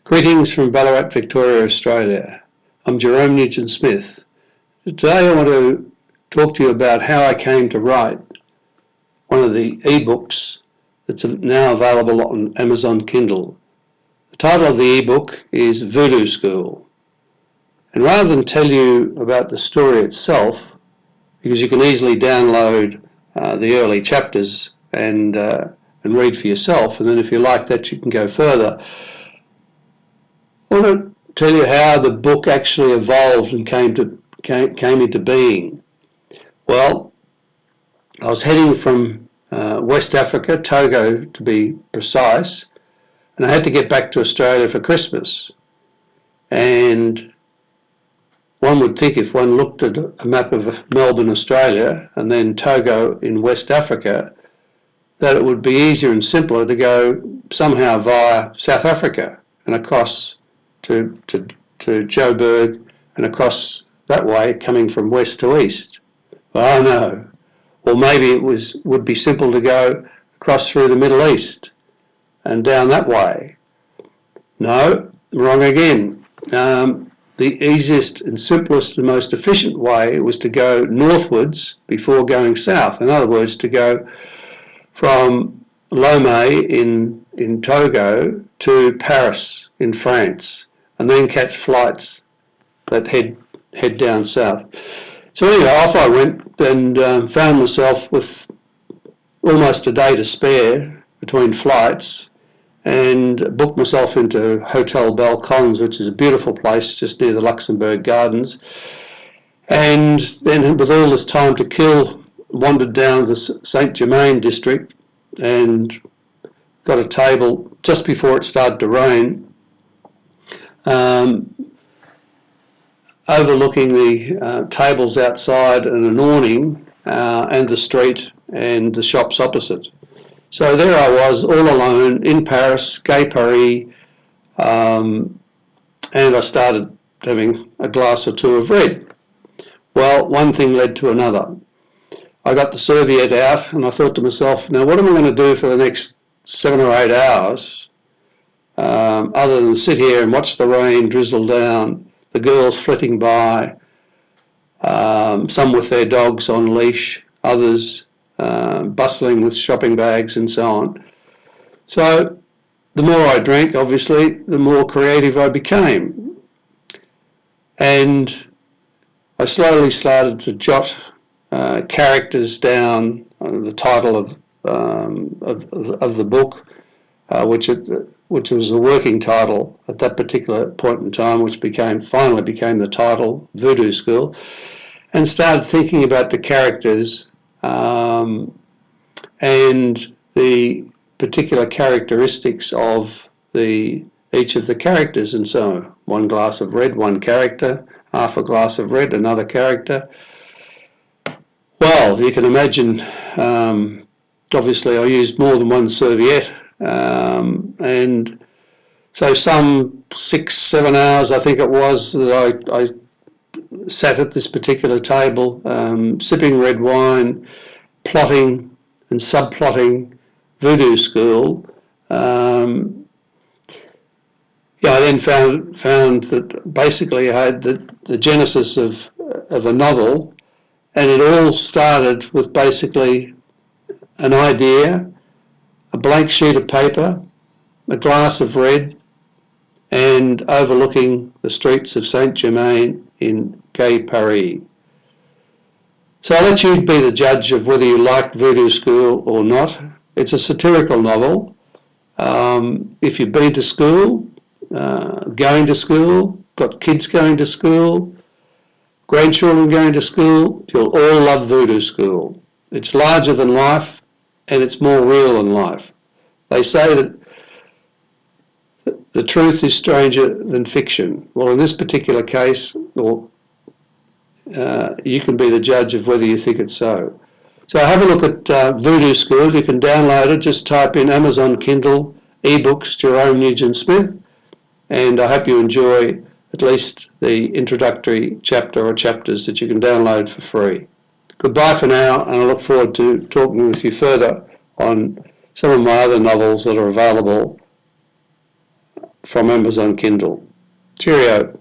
Greetings from Ballarat, Victoria, Australia. I'm Jerome Nugent-Smith. Today I want to talk to you about how I came to write one of the ebooks that's now available on Amazon Kindle. The title of the ebook is Voodoo School. And rather than tell you about the story itself, because you can easily download the early chapters and read for yourself, and then if you like that you can go further, I want to tell you how the book actually evolved and came into being. Well, I was heading from West Africa, Togo to be precise, and I had to get back to Australia for Christmas. And one would think, if one looked at a map of Melbourne, Australia, and then Togo in West Africa, that it would be easier and simpler to go somehow via South Africa and across to Joburg and across that way, coming from west to east. Oh no. Or maybe it would be simple to go across through the Middle East and down that way. No, wrong again. The easiest and simplest and most efficient way was to go northwards before going south. In other words, to go from Lomé in Togo to Paris in France, and then catch flights that head down south. So anyway, off I went and found myself with almost a day to spare between flights, and booked myself into Hotel Balcons, which is a beautiful place just near the Luxembourg Gardens. And then with all this time to kill, wandered down the Saint-Germain district and got a table just before it started to rain, overlooking the tables outside and an awning and the street and the shops opposite. So there I was, all alone in Paris, Gay Paris, and I started having a glass or two of red. Well, one thing led to another. I got the serviette out and I thought to myself, now what am I going to do for the next 7 or 8 hours other than sit here and watch the rain drizzle down, the girls flitting by, some with their dogs on leash, others bustling with shopping bags and so on. So the more I drank, obviously, the more creative I became. And I slowly started to jot characters down, the title of the book, which was a working title at that particular point in time, which finally became the title, Voodoo School, and started thinking about the characters and the particular characteristics of each of the characters, and so one glass of red, one character, half a glass of red, another character. Well, you can imagine, obviously I used more than one serviette, and so some 6-7 hours I think it was that I sat at this particular table, sipping red wine, plotting and subplotting Voodoo School. I then found that basically I had the genesis of a novel, and it all started with basically an idea, a blank sheet of paper, a glass of red, and overlooking the streets of Saint-Germain in Gay Paris. So I'll let you be the judge of whether you like Voodoo School or not. It's a satirical novel. If you've been to school, going to school, got kids going to school, grandchildren going to school, you'll all love Voodoo School. It's larger than life and it's more real than life. They say that the truth is stranger than fiction. Well, in this particular case, you can be the judge of whether you think it's so. So have a look at Voodoo School. You can download it. Just type in Amazon Kindle, ebooks-jerome Nugent-Smith, and I hope you enjoy at least the introductory chapter or chapters that you can download for free. Goodbye for now, and I look forward to talking with you further on some of my other novels that are available from Amazon Kindle. Cheerio.